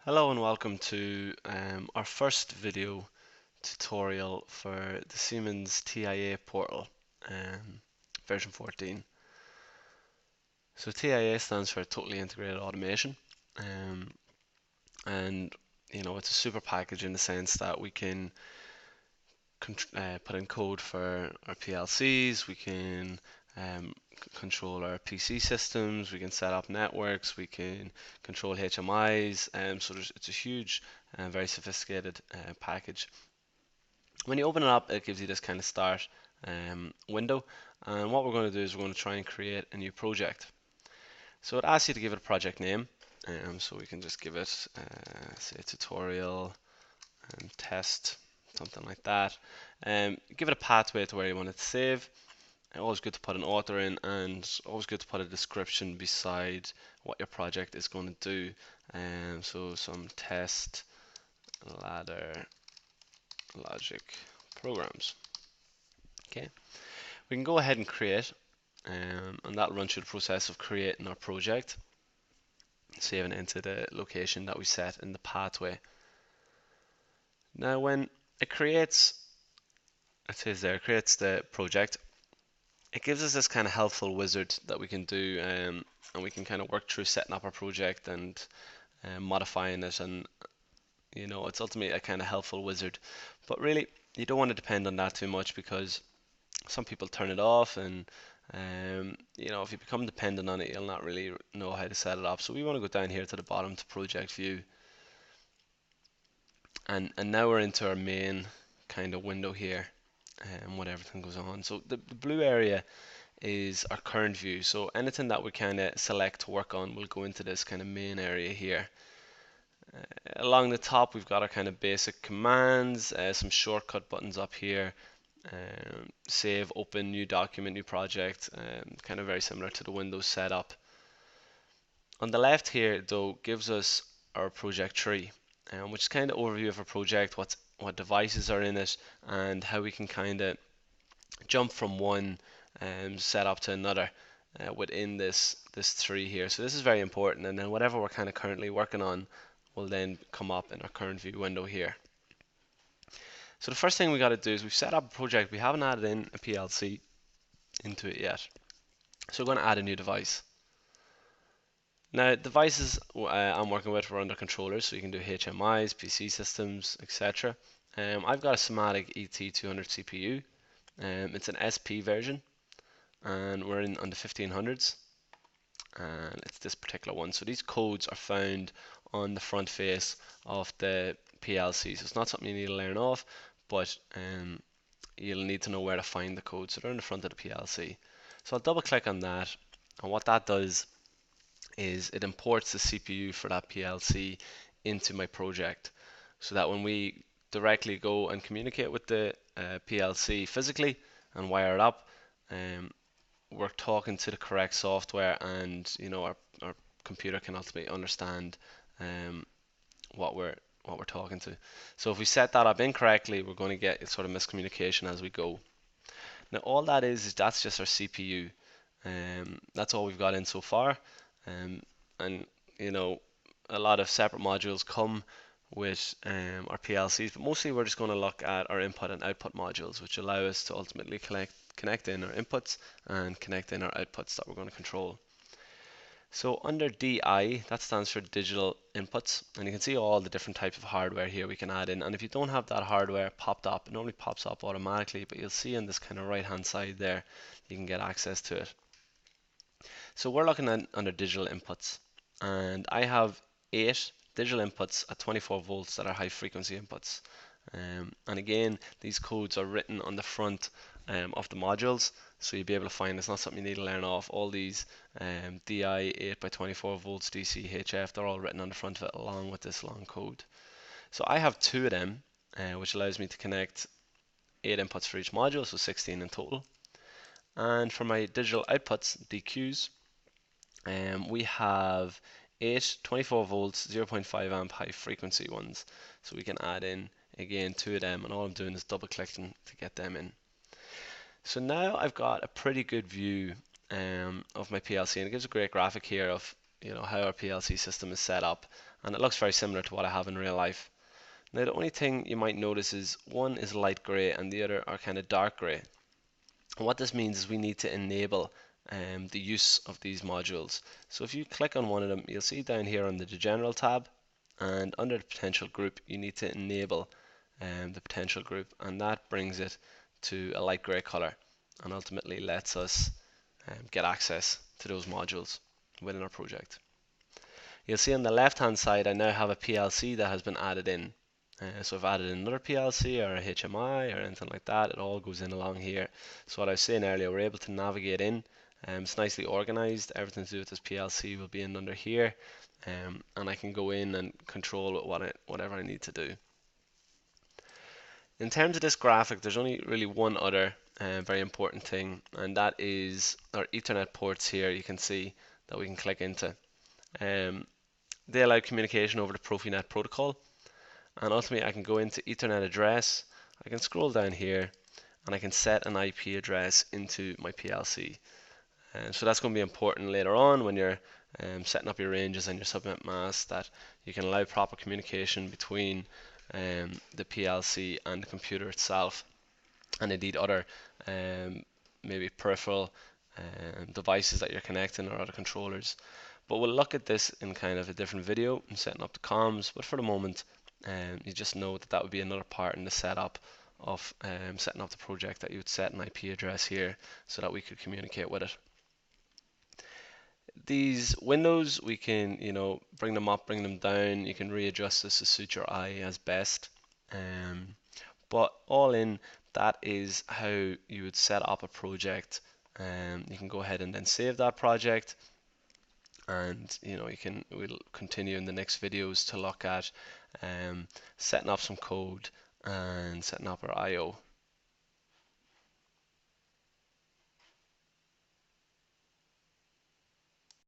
Hello and welcome to our first video tutorial for the Siemens TIA portal, version 14. So TIA stands for Totally Integrated Automation, um, and it's a super package in the sense that we can put in code for our PLCs, we can control our PC systems, we can set up networks, we can control HMIs, so it's a huge and very sophisticated package. When you open it up, it gives you this kind of start window, and what we're going to do is we're going to try and create a new project. So it asks you to give it a project name, so we can just give it, say, tutorial test, something like that. Give it a pathway to where you want it to save. Always good to put an author in, and always good to put a description beside what your project is going to do. So some test ladder logic programs. Okay, we can go ahead and create, and that'll run through the process of creating our project, saving it into the location that we set in the pathway. Now, when it creates, it says there, it creates the project, it gives us this kind of helpful wizard that we can do, and we can kind of work through setting up our project and modifying it, and it's ultimately a kind of helpful wizard. But really, you don't want to depend on that too much because some people turn it off, and if you become dependent on it, you'll not really know how to set it up. So we want to go down here to the bottom to project view, and now we're into our main kind of window here, and what everything goes on. So the blue area is our current view. So anything that we kind of select to work on will go into this kind of main area here. Along the top, we've got our kind of basic commands, some shortcut buttons up here. Save, open, new document, new project, kind of very similar to the Windows setup. On the left here, though, gives us our project tree, which is kind of overview of our project, what devices are in it, and how we can kind of jump from one setup to another within this tree here. So this is very important, and then whatever we're kind of currently working on will then come up in our current view window here. So the first thing we got to do is we've set up a project. We haven't added in a PLC into it yet. So we're going to add a new device. Now, devices I'm working with are under controllers, so you can do HMIs, PC systems, etc. I've got a Somatic ET200 CPU. It's an SP version, and we're on the 1500s, and it's this particular one. So these codes are found on the front face of the PLC, so it's not something you need to learn off, but you'll need to know where to find the code. So they're in the front of the PLC. So I'll double click on that, and what that does is it imports the CPU for that PLC into my project, so that when we directly go and communicate with the PLC physically and wire it up, we're talking to the correct software, and our computer can ultimately understand what we're talking to. So if we set that up incorrectly, we're going to get sort of miscommunication as we go. Now all that is that's just our CPU. That's all we've got in so far, and a lot of separate modules come with our PLCs, but mostly we're just going to look at our input and output modules, which allow us to ultimately connect in our inputs and connect in our outputs that we're going to control. So under DI, that stands for digital inputs, and you can see all the different types of hardware here we can add in. And if you don't have that hardware popped up, it normally pops up automatically, but you'll see in this kind of right hand side there, you can get access to it. So we're looking at under digital inputs, and I have 8 digital inputs at 24 volts that are high frequency inputs. And again, these codes are written on the front of the modules, so you'll be able to find it's not something you need to learn off. All these DI 8 by 24 volts DC HF, they're all written on the front of it along with this long code. So I have 2 of them, which allows me to connect 8 inputs for each module, so 16 in total. And for my digital outputs, DQs, we have 8 24 volts 0.5 amp high frequency ones, so we can add in again 2 of them, and all I'm doing is double clicking to get them in. So now I've got a pretty good view of my PLC, and it gives a great graphic here of how our PLC system is set up, and it looks very similar to what I have in real life. Now the only thing you might notice is one is light gray and the other are kind of dark gray. And what this means is we need to enable the use of these modules. So if you click on one of them, you'll see down here under the General tab, and under the potential group, you need to enable the potential group, and that brings it to a light gray color and ultimately lets us get access to those modules within our project. You'll see on the left hand side I now have a PLC that has been added in. So if I've added another PLC or a HMI or anything like that, it all goes in along here. So what I was saying earlier, we're able to navigate in. It's nicely organized. Everything to do with this PLC will be in under here, and I can go in and control whatever I need to do. In terms of this graphic, there's only really one other very important thing, and that is our Ethernet ports here. You can see that we can click into. They allow communication over the Profinet protocol, and ultimately I can go into Ethernet address, I can scroll down here, and I can set an IP address into my PLC. So that's going to be important later on when you're setting up your ranges and your subnet mask, that you can allow proper communication between the PLC and the computer itself, and indeed other maybe peripheral devices that you're connecting or other controllers. But we'll look at this in kind of a different video in setting up the comms, but for the moment you just know that that would be another part in the setup of setting up the project, that you would set an IP address here so that we could communicate with it. These windows, we can bring them up, bring them down. You can readjust this to suit your eye as best. But all in, that is how you would set up a project. You can go ahead and then save that project, and we'll continue in the next videos to look at setting up some code and setting up our I/O.